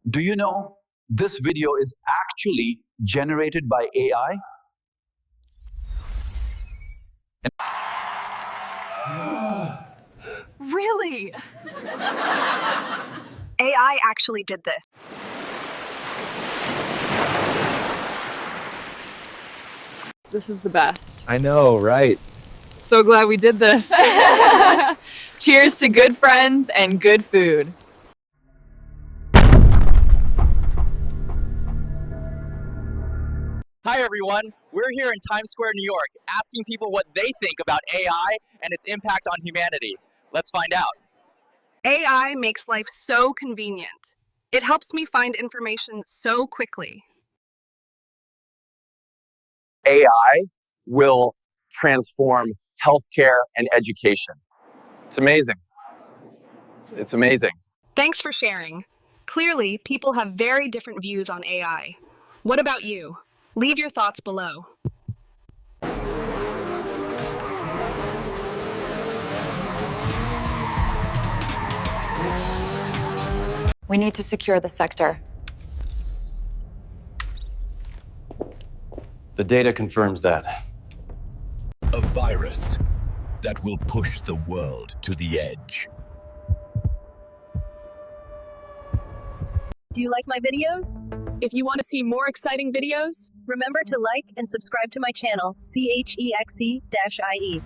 Do you know this video is actually generated by AI? Really? AI actually did this. This is the best. I know, right? So glad we did this. Cheers to good friends and good food. Hi everyone, we're here in Times Square, New York, asking people what they think about AI and its impact on humanity. Let's find out. AI makes life so convenient. It helps me find information so quickly. AI will transform healthcare and education. It's amazing. It's amazing. Thanks for sharing. Clearly, people have very different views on AI. What about you? Leave your thoughts below. We need to secure the sector. The data confirms that. A virus that will push the world to the edge. Do you like my videos? If you want to see more exciting videos, Remember to like and subscribe to my channel, CHEXE-IE.